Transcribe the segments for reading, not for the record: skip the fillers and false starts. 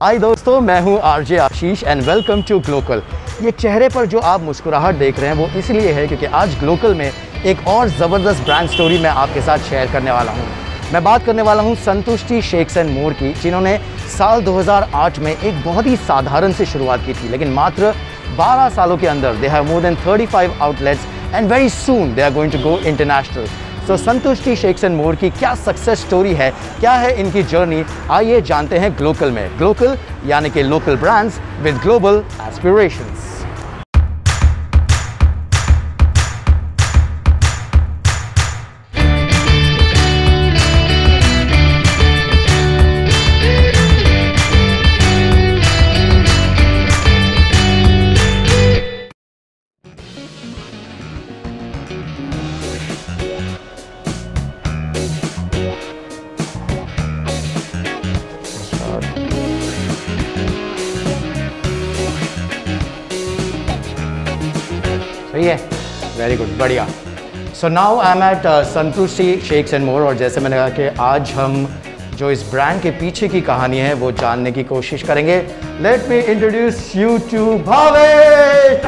हाय दोस्तों, मैं हूं RJ Ashish and welcome to Glocal. ये चेहरे पर जो आप मुस्कुराहट देख रहे हैं वो इसलिए है क्योंकि आज ग्लोकल में एक और ज़बरदस्त ब्रांड स्टोरी मैं आपके साथ शेयर करने वाला हूं। मैं बात करने वाला हूं संतुष्टि शेक्स एंड मोर की, जिन्होंने साल 2008 में एक बहुत ही साधारण से शुरुआत की थी, लेकिन मात्र 12 सालों के अंदर they have more than 35 outlets and very soon they are going to go international. तो संतुष्टि शेक्स एंड मोर की क्या सक्सेस स्टोरी है, क्या है इनकी जर्नी, आइए जानते हैं ग्लोकल में। ग्लोकल यानी कि local brands with global aspirations. सही है, वेरी गुड, बढ़िया। So now I am at Santushti Shakes and more, और जैसे मैंने कहा कि आज हम जो इस ब्रांड के पीछे की कहानी है वो जानने की कोशिश करेंगे। Let me introduce you to Bhavesh.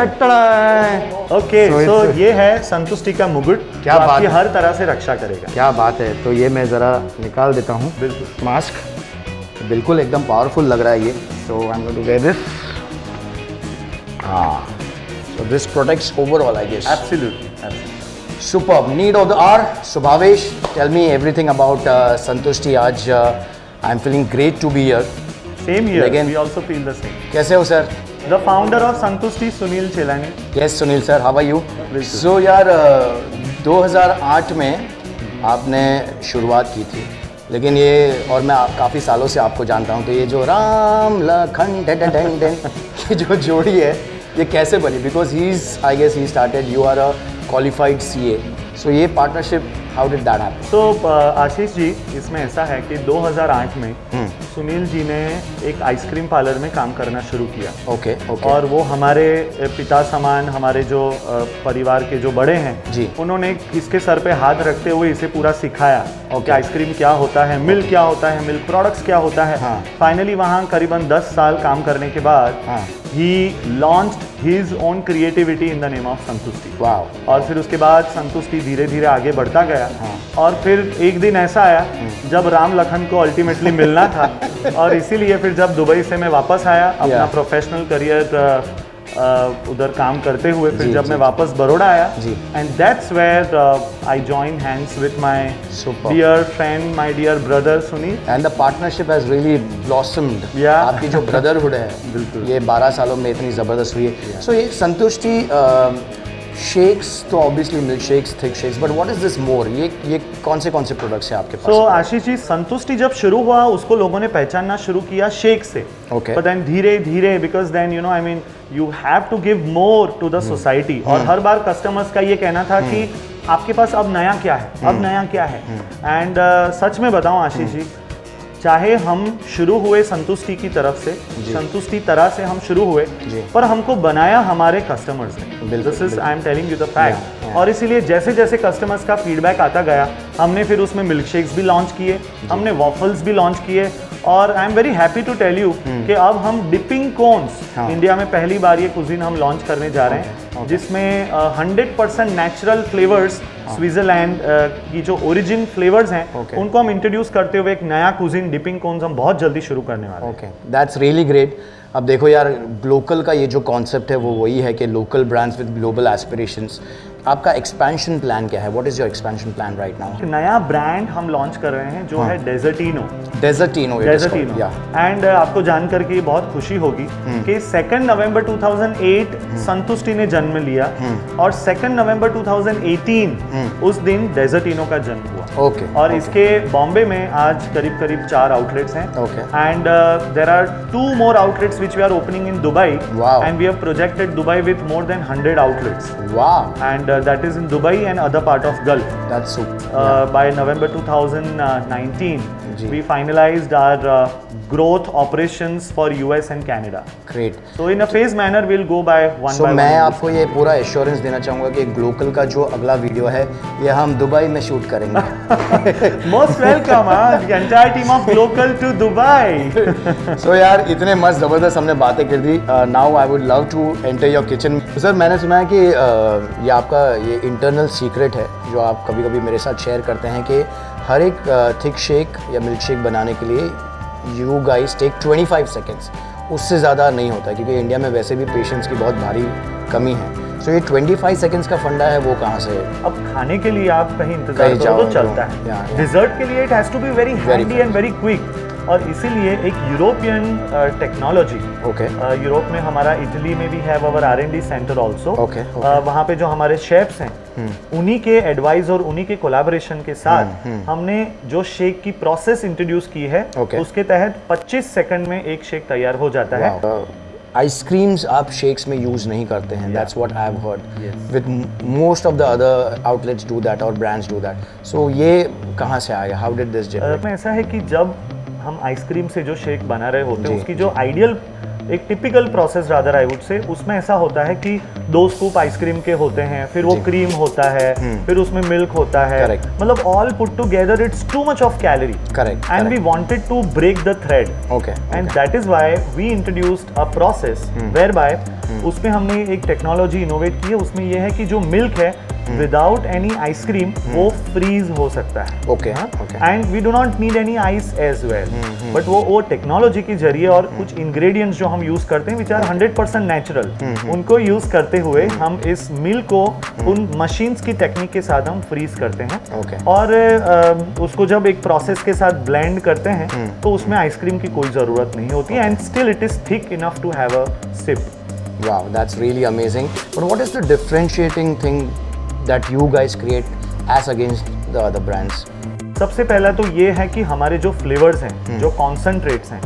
Okay, so ये है संतुष्टि का मुकुट, क्या बात आपकी हर तरह से रक्षा करेगा। क्या बात है। तो ये मैं ज़रा निकाल देता हूँ। बिल्कुल, मास्क बिल्कुल एकदम पावरफुल लग रहा है ये। So I am going to wear this. हाँ, so this protects overall, I guess. Absolutely. Superb. Need of the hour. So Bhavesh, tell me everything about Santushti. आज I'm feeling great to be here. Same here. Again, we also feel the same. कैसे हो sir? The founder of Santushti, Sunil Chelani. Yes, Sunil sir. How are you? So यार 2008 में आपने शुरुआत की थी, लेकिन ये और मैं काफ़ी सालों से आपको जानता हूँ, तो ये जो राम लखन ये जो जोड़ी है ये कैसे बनी? Because he is, I guess he started, you are a qualified CA, so ये partnership, how did that happen? तो आशीष जी, इसमें ऐसा है कि 2008 में सुनील जी ने एक आइसक्रीम पार्लर में काम करना शुरू किया। ओके। और वो हमारे पिता समान, हमारे जो परिवार के जो बड़े हैं जी, उन्होंने इसके सर पे हाथ रखते हुए इसे पूरा सिखाया कि आइसक्रीम क्या होता है, मिल्क क्या होता है, मिल्क प्रोडक्ट्स क्या होता है। फाइनली वहाँ करीबन 10 साल काम करने के बाद he launched his own creativity in the name of संतुष्टि। वाओ। और फिर उसके बाद संतुष्टि धीरे धीरे आगे बढ़ता गया। और फिर एक दिन ऐसा आया जब राम लखन को अल्टीमेटली मिलना था, और इसीलिए फिर जब दुबई से मैं वापस आया अपना प्रोफेशनल करियर उधर काम करते हुए, फिर जब मैं वापस बड़ौदा आया, and that's where I join hands with my dear friend, my dear brother Sunil, and the partnership has really blossomed. आपकी जो ब्रदरहुड है बिल्कुल ये 12 सालों में इतनी ज़बरदस्त हुई है। सो ये संतुष्टि शेक्स तो obviously milk shakes, thick shakes, but what is this more? ये कौन से प्रोडक्ट्स हैं आपके पास? तो आशीष जी, संतुष्टि जब शुरू हुआ उसको लोगों ने पहचानना शुरू किया शेक से। ओके। बट देन धीरे धीरे, because then you know, I mean you have to give more to the society. और हर बार कस्टमर्स का ये कहना था कि आपके पास अब नया क्या है, अब नया क्या है। एंड सच में बताऊं आशीष जी, चाहे हम शुरू हुए संतुष्टि की तरफ से, संतुष्टि तरह से हम शुरू हुए, पर हमको बनाया हमारे कस्टमर्स ने। This is, I am telling you the fact. और इसीलिए जैसे जैसे कस्टमर्स का फीडबैक आता गया, हमने फिर उसमें मिल्क शेक्स भी लॉन्च किए, हमने वॉफल्स भी लॉन्च किए, और I am very happy to tell you कि अब हम डिपिंग कोन्स इंडिया में पहली बार ये कुजीन हम लॉन्च करने जा रहे हैं, जिसमें 100% नेचुरल फ्लेवर्स, स्विट्जरलैंड की जो ओरिजिन फ्लेवर्स हैं उनको हम इंट्रोड्यूस करते हुए एक नया कुजीन डिपिंग कोन्स हम बहुत जल्दी शुरू करने वाले हैं। Okay, that's really great. अब देखो यार, ग्लोकल का ये जो कॉन्सेप्ट है वो वही है कि local brands with global aspirations. आपका एक्सपेंशन प्लान क्या है? What is your expansion plan right now? एक नया ब्रांड हम लॉन्च कर रहे हैं जो है डेजर्टिनो। डेजर्टिनो। एंड आपको जानकर के बहुत खुशी होगी कि 2 नवंबर 2008 संतुष्टि ने जन्म लिया, और 2 नवंबर 2018 उस दिन डेजर्टिनो का जन्म हुआ। और इसके बॉम्बे में आज करीब करीब 4 आउटलेट्स हैं। And there are 2 more outlets which we are opening in Dubai. Wow. And we have projected Dubai with more than 100 outlets. Wow. And that is in Dubai and other part of Gulf. That's super. By November 2019 we finalized our growth operations for US and Canada. Great. So in a phased manner, we'll go by one so by मैं one. आपको ये पूरा assurance देना चाहूँगा कि Glocal का जो अगला वीडियो है ये हम दुबई में शूट करेंगे। Most welcome, the entire team of Glocal to Dubai. सो यार इतने मस्त ज़बरदस्त हमने बातें कर दी। Now I would love to enter your kitchen. Sir मैंने सुना है कि ये आपका ये इंटरनल सीक्रेट है जो आप कभी कभी मेरे साथ शेयर करते हैं कि हर एक थिक शेक या मिल्क शेक बनाने के लिए यू गाइस टेक 25 सेकेंड्स, उससे ज़्यादा नहीं होता है क्योंकि इंडिया में वैसे भी पेशेंस की बहुत भारी कमी है। सो ये 25 सेकेंड्स का फंडा है वो कहाँ से है? अब खाने के लिए आप कहीं इंतजार करो तो चलता है, डिजर्ट के लिए it has to be very handy and very quick. और इसीलिए एक यूरोपियन टेक्नोलॉजी, यूरोप में हमारा इटली में भी है अवर R&D सेंटर ऑल्सो। वहाँ पे जो हमारे शेफ्स हैं उन्हीं के एडवाइस और उन्हीं के कोलैबोरेशन के साथ हमने जो शेक की प्रोसेस इंट्रोड्यूस की है उसके तहत 25 सेकंड में एक शेक तैयार हो जाता है। आइसक्रीम्स आप शेक्स में यूज नहीं करते हैं, that's what I have heard with most of the other outlets do that और ब्रांड्स डू दैट। सो ये कहाँ से आया? How did this generate? ऐसा है कि जब हम आइसक्रीम से जो शेक बना रहे होते हैं उसकी जो आइडियल एक typical process rather I would say, उसमें ऐसा होता है कि 2 स्कूप आइसक्रीम के होते हैं, फिर वो क्रीम होता है, फिर उसमें मिल्क होता है, मतलब all put together it's too much of calorie. Correct. And we wanted to break the thread. Okay. And that is why we introduced a process whereby उसमें हमने एक टेक्नोलॉजी इनोवेट की है। उसमें यह है कि जो मिल्क है विदाउट एनी आइसक्रीम वो फ्रीज हो सकता है। Okay. And we do not need any ice as well, but वो टेक्नोलॉजी के जरिए और कुछ इंग्रेडिएंट्स जो हम यूज करते हैं विच आर 100% नेचुरल, उनको यूज करते हुए हम इस मिल्क को उन मशीन्स की टेक्निक के साथ हम फ्रीज करते हैं। और उसको जब एक प्रोसेस के साथ ब्लेंड करते हैं तो उसमें आइसक्रीम की कोई जरूरत नहीं होती and still it is thick enough to have a sip. Wow, that's really amazing. But what is the differentiating thing that you guys create as against the other brands? सबसे पहला तो ये है कि हमारे जो फ्लेवर्स हैं, जो कॉन्सेंट्रेट्स हैं,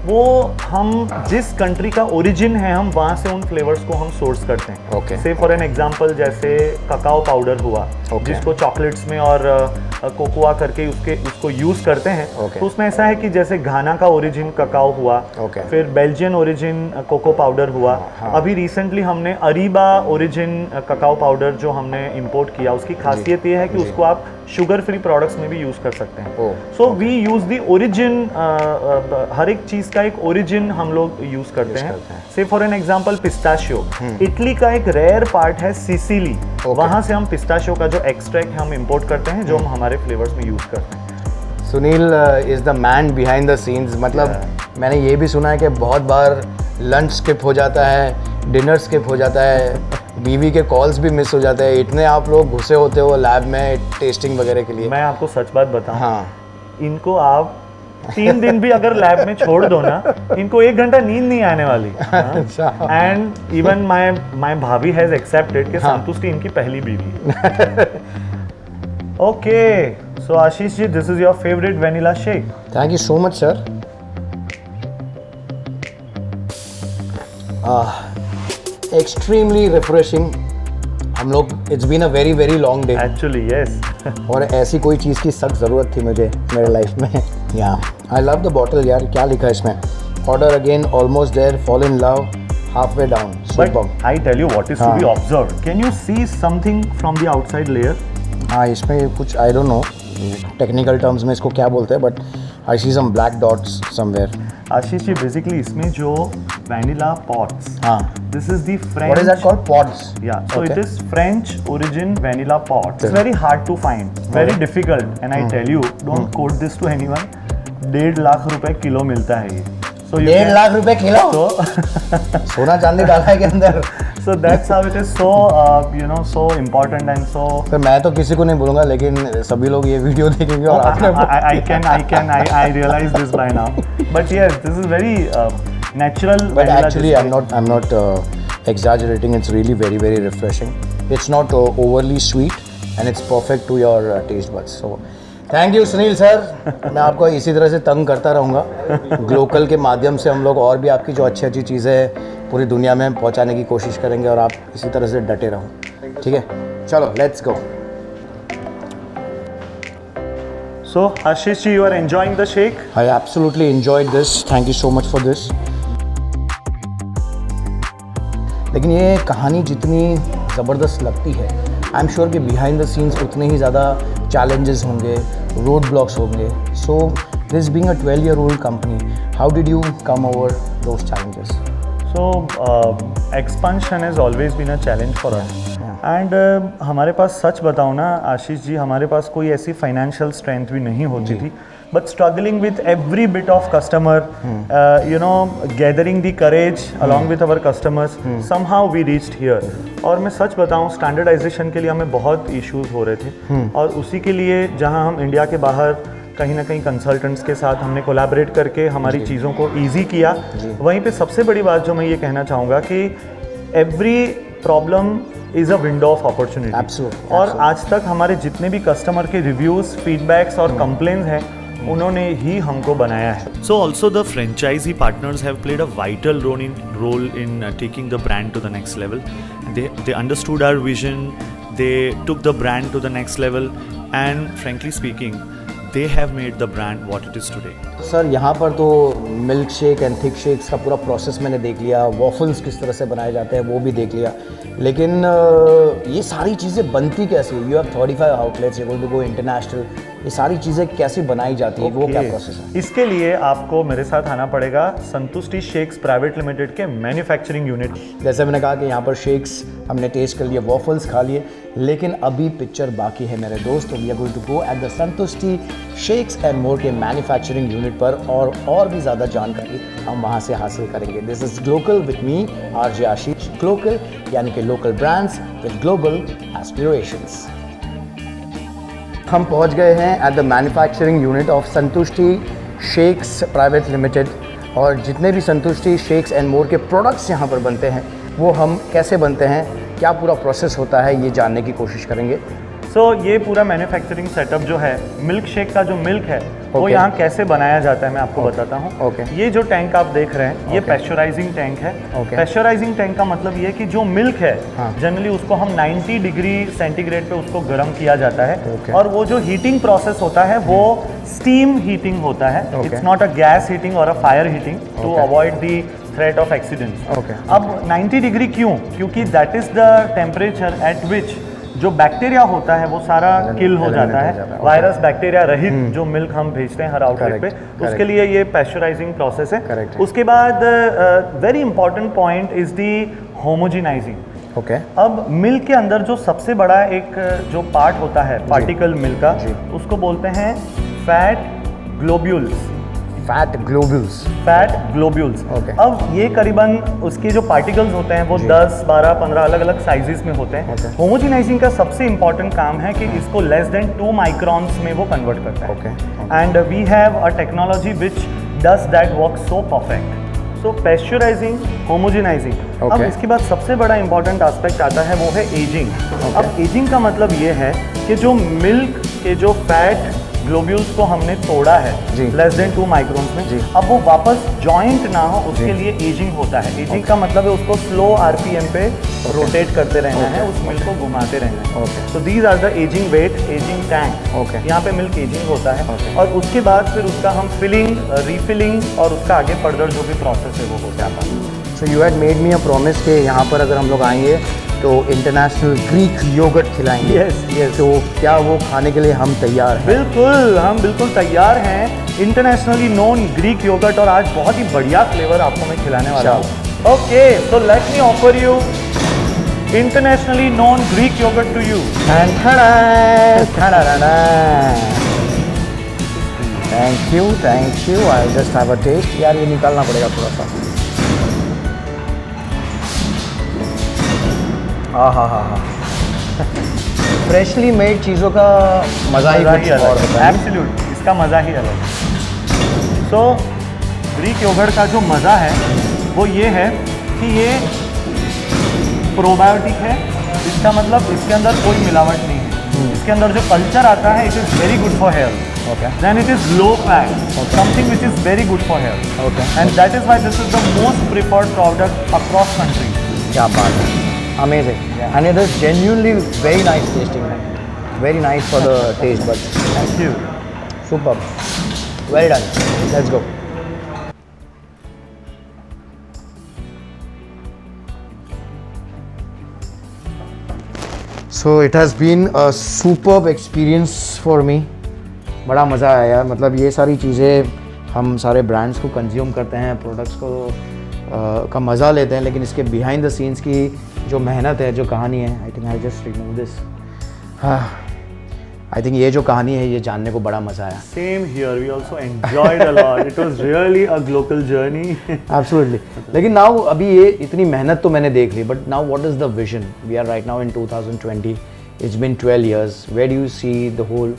वो हम जिस कंट्री का ओरिजिन है हम वहाँ से उन फ्लेवर्स को हम सोर्स करते हैं। से फॉर एन एग्जांपल जैसे ककाओ पाउडर हुआ, जिसको चॉकलेट्स में और कोकोआ करके उसको यूज करते हैं। तो उसमें ऐसा है कि जैसे घाना का ओरिजिन ककाओ हुआ, फिर बेल्जियन ओरिजिन कोको पाउडर हुआ, अभी रिसेंटली हमने अरीबा ओरिजिन ककाओ पाउडर जो हमने इंपोर्ट किया, उसकी खासियत ये है कि उसको आप शुगर फ्री प्रोडक्ट्स में भी यूज कर सकते हैं। So we use the origin, हर एक चीज का एक ओरिजिन हम लोग यूज करते हैं। से for an example pistachio, Italy का एक रेयर पार्ट है सिसिली, वहां से हम पिस्ताशियो का जो एक्सट्रैक्ट हम इंपोर्ट करते हैं जो हम हमारे फ्लेवर्स में यूज करते हैं। Sunil is the man behind the scenes. मतलब मैंने ये भी सुना है कि बहुत बार लंच स्किप हो जाता है, डिनर स्किप हो जाता है, बीवी के कॉल्स भी मिस हो जाते हैं, इतने आप लोग घुसे होते हो लैब में टेस्टिंग वगैरह के लिए। मैं आपको सच बात बताऊं, इनको आप 3 दिन भी अगर लैब में छोड़ दो ना, इनको 1 घंटा नींद नहीं आने वाली। एंड इवन माय भाभी हैज एक्सेप्टेड कि संतुष्टि इनकी पहली बीवी। Okay, so Ashish ji, this is your favourite vanilla shake. Thank you so much sir. Extremely refreshing. हम लोग it's been a very very long day actually. Yes. और ऐसी कोई चीज़ की सख्त ज़रूरत थी मुझे मेरे लाइफ में। या आई लव द बॉटल यार, क्या लिखा है इसमें? Order again, almost there, fall in love, half way down. But I tell you what is to be observed. Can you see something from the outside layer? हाँ, इसमें कुछ I don't know technical terms में इसको क्या बोलते हैं, but I see some black dots somewhere. Ashish ji, basically इसमें जो vanilla pods, this is the French. What is that called? Pods. Yeah, so it is French origin vanilla pods. It's very hard to find, very difficult, and I tell you, don't quote this to anyone. 1.5 lakh रुपए kilo मिलता है ये। So 1.5 lakh रुपए kilo? सोना चांदी डाला है के अंदर। So that's how it is so so important and so. तो मैं तो किसी को नहीं बोलूँगा, लेकिन सभी लोग ये वीडियो देखेंगे और I realize this by now. But yes, this is very natural. But actually, I'm not exaggerating. It's really very very refreshing. It's not overly sweet, and it's perfect to your taste buds. So, thank you, Sunil sir. मैं आपको इसी तरह से तंग करता रहूँगा। Glocal के माध्यम से हम लोग और भी आपकी जो अच्छी अच्छी चीज़ें पूरी दुनिया में पहुँचाने की कोशिश करेंगे और आप इसी तरह से डटे रहो। ठीक है, चलो let's go. So Ashish ji, you are enjoying the shake? I absolutely enjoyed this. Thank you so much for this. लेकिन ये कहानी जितनी ज़बरदस्त लगती है, आई एम श्योर कि बिहाइंड द सीन्स उतने ही ज़्यादा चैलेंजेस होंगे, रोड ब्लॉक्स होंगे. So this being a 12-year-old company, how did you come over those challenges? So expansion has always been a challenge for us. And हमारे पास सच बताऊँ ना आशीष जी, हमारे पास कोई ऐसी फाइनेंशियल स्ट्रेंथ भी नहीं होती थी, but struggling with every bit of customer, you know, gathering the courage along with our customers, somehow we reached here. और मैं सच बताऊँ, स्टैंडर्डाइजेशन के लिए हमें बहुत इश्यूज हो रहे थे, और उसी के लिए जहाँ हम इंडिया के बाहर कहीं ना कहीं कंसल्टेंट्स के साथ हमने कोलैबोरेट करके हमारी चीज़ों को ईजी किया. वहीं पे सबसे बड़ी बात जो मैं ये कहना चाहूँगा कि every problem is a window of opportunity. और आज तक हमारे जितने भी कस्टमर के रिव्यूज़, फीडबैक्स और कंप्लेंट्स हैं, उन्होंने ही हमको बनाया है. So also the franchisee partners have played a vital role in taking the brand to the next level. They understood our vision, they took the brand to the next level, and frankly speaking, they have made the brand what it is today. Sir यहाँ पर तो milk shake and thick shakes का पूरा process मैंने देख लिया, waffles किस तरह से बनाए जाते हैं वो भी देख लिया, लेकिन ये सारी चीज़ें बनती कैसे? You have 35 outlets, you going to go international, ये सारी चीज़ें कैसे बनाई जाती है, वो क्या प्रोसेस है? इसके लिए आपको मेरे साथ आना पड़ेगा संतुष्टि शेक्स प्राइवेट लिमिटेड के मैन्युफैक्चरिंग यूनिट. जैसे मैंने कहा कि यहाँ पर शेक्स हमने टेस्ट कर लिए, वॉफल्स खा लिए, लेकिन अभी पिक्चर बाकी है मेरे दोस्त. We are going to go at the Santushti Shakes and more के मैन्युफैक्चरिंग यूनिट पर, और भी ज़्यादा जानकारी हम वहाँ से हासिल करेंगे. This is Glocal with me RJ Ashish. Glocal यानी कि local brands with global aspirations. हम पहुंच गए हैं at the manufacturing unit of संतुष्टि शेक्स प्राइवेट लिमिटेड, और जितने भी संतुष्टि शेक्स एंड मोर के प्रोडक्ट्स यहाँ पर बनते हैं वो हम कैसे बनते हैं, क्या पूरा प्रोसेस होता है, ये जानने की कोशिश करेंगे. सो ये पूरा मैन्युफैक्चरिंग सेटअप जो है, मिल्क शेक का जो मिल्क है वो यहाँ कैसे बनाया जाता है मैं आपको बताता हूँ. ये जो टैंक आप देख रहे हैं, ये पैस्चराइजिंग टैंक है. पैस्चराइजिंग टैंक का मतलब ये कि जो मिल्क है जनरली उसको हम 90 डिग्री सेंटीग्रेड पे उसको गर्म किया जाता है, और वो जो हीटिंग प्रोसेस होता है वो स्टीम हीटिंग होता है. It's not a gas heating और a fire heating to avoid the threat of accidents. अब 90 डिग्री क्यों? क्योंकि that is the temperature at which जो बैक्टीरिया होता है वो सारा किल हो जाता है. वायरस बैक्टीरिया रहित जो मिल्क हम भेजते हैं हर आउटलेट पे, उसके लिए ये पैस्चराइजिंग प्रोसेस है. उसके बाद very important point is the homogenizing. अब मिल्क के अंदर जो सबसे बड़ा एक जो पार्ट होता है पार्टिकल मिल्क का, उसको बोलते हैं fat globules. Fat globules. Fat globules. अब ये करीबन उसके जो पार्टिकल्स होते हैं वो 10, 12, 15 अलग अलग साइजेस में होते हैं. होमोजिनाइजिंग का सबसे इंपॉर्टेंट काम है कि इसको लेस देन 2 माइक्रॉन्स में वो कन्वर्ट करता है. And we have a technology which does that work so perfect. So pasteurizing, homogenizing. अब इसके बाद सबसे बड़ा इंपॉर्टेंट एस्पेक्ट आता है वो है एजिंग. अब एजिंग का मतलब ये है कि जो मिल्क के जो फैट ग्लोब्यूल्स को हमने तोड़ा है लेस देन 2 माइक्रोन्स में, अब वो वापस जॉइंट ना हो उसके लिए एजिंग होता है. एजिंग का मतलब है उसको स्लो RPM पे रोटेट करते रहना है, उस मिल्क को घुमाते रहना है. So these are the ageing vat, ageing tank. यहाँ पे मिल्क एजिंग होता है, और उसके बाद फिर उसका हम फिलिंग, रीफिलिंग और उसका आगे फर्दर जो भी प्रोसेस है वो हो जाता है. So you had made me a promise कि यहाँ पर अगर हम लोग आएंगे तो इंटरनेशनल ग्रीक योगर्ट खिलाएंगे. यस. तो क्या वो खाने के लिए हम तैयार हैं? बिल्कुल, हम बिल्कुल तैयार हैं. इंटरनेशनली नोन ग्रीक योगर्ट, और आज बहुत ही बढ़िया फ्लेवर आपको मैं खिलाने वाला हूँ. Okay, so let me offer you internationally known Greek yoghurt to you. Thank you. I just have a taste. यार ये निकालना पड़ेगा थोड़ा सा. हाँ. फ्रेशली मेड चीज़ों का मज़ा ही और होता है. एब्सोल्यूट, इसका मज़ा ही अलग. सो ग्रीक योगर्ट का जो मज़ा है वो ये है कि ये प्रोबायोटिक है. इसका मतलब इसके अंदर कोई मिलावट नहीं है. इसके अंदर जो कल्चर आता है, it is very good for health. Then it is low fat, something which is very good for health. And that is why this is the most preferred product across country. क्या बात है. Amazing. And it is genuinely very nice tasting. Very nice for the taste buds. Thank you. Superb. Well done. Let's go. So it has been a superb experience for me. बड़ा मज़ा आया यार, मतलब ये सारी चीज़ें हम सारे ब्रांड्स को कंज्यूम करते हैं, प्रोडक्ट्स को का मज़ा लेते हैं, लेकिन इसके बिहाइंड द सीन्स की जो मेहनत है, जो कहानी है, I think I just remove this. I think ये जो कहानी है ये जानने को बड़ा मज़ा आया। Same here, we also enjoyed a lot. It was really a local journey. Absolutely. लेकिन नाउ अभी ये इतनी मेहनत तो मैंने देख ली, but now what is the vision? We are right now in 2020. It's been 12 years. Where do you see the whole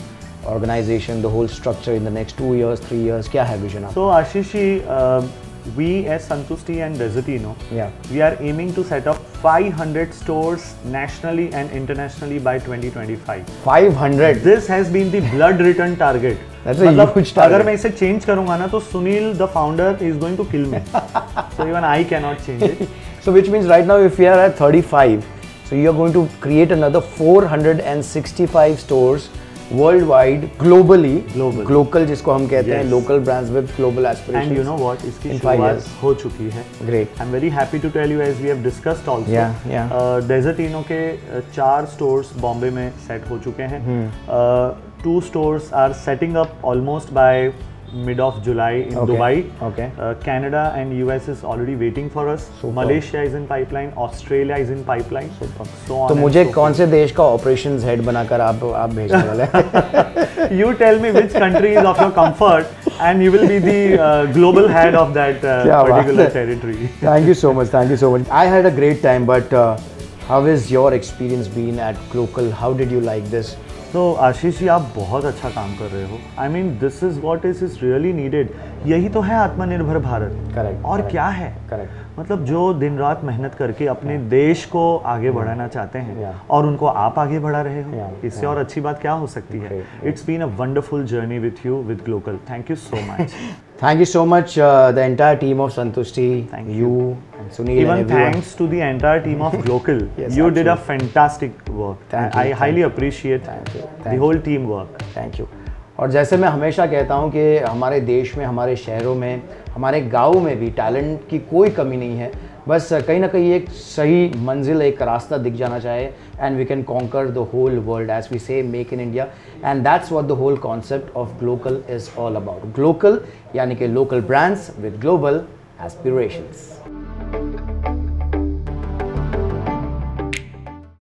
organization, the whole structure in the next 2 years, 3 years? क्या है विजन आपका? So Ashish, we as Santushti and Desertino, we are aiming to set up 500 stores nationally and internationally by 2025. 500? This has been the blood written target. That's a huge target. अगर मैं इसे change करूँगा ना तो Sunil, the founder, is going to kill me. So even I cannot change it. So which means right now if we are at 35, so you are going to create another 465 stores worldwide, globally, local जिसको हम कहते हैं, local brands with global aspirations. And you know what? इसकी शुरुआत हो चुकी है. Great. I'm very happy to tell you, as we have discussed also. Desertino के 4 stores बॉम्बे में set हो चुके हैं. 2 stores are setting up almost by mid of July in Dubai. Canada and US is already waiting for us. Malaysia is in pipeline. Australia is in pipeline. तो मुझे कौन से देश का operations head बनाकर आप भेजने वाले हैं? You tell me which country is of your comfort, and you will be the global head of that particular territory. Thank you so much. Thank you so much. I had a great time, but how has your experience been at Glocal? How did you like this? तो आशीष जी, आप बहुत अच्छा काम कर रहे हो। I mean this is what is really needed. यही तो है आत्मनिर्भर भारत। करेक्ट। और क्या है? करेक्ट। मतलब जो दिन रात मेहनत करके अपने देश को आगे बढ़ाना चाहते हैं और उनको आप आगे बढ़ा रहे हो, इससे और अच्छी बात क्या हो सकती है? It's been a wonderful journey with you, with Glocal. Thank you so much. Thank you so much, the entire team of Santushti, you and Sunil. Even and everyone. thanks to the entire team of Glocal. Yes, you did a fantastic work. Thank you. I highly appreciate the whole team work. Thank you. और जैसे मैं हमेशा कहता हूँ कि हमारे देश में, हमारे शहरों में, हमारे गाँव में भी टैलेंट की कोई कमी नहीं है। बस कहीं ना कहीं एक सही मंजिल, एक रास्ता दिख जाना चाहिए, and we can conquer the whole world, as we say make in India, and that's what the whole concept of glocal is all about. Glocal यानी कि local brands with global aspirations.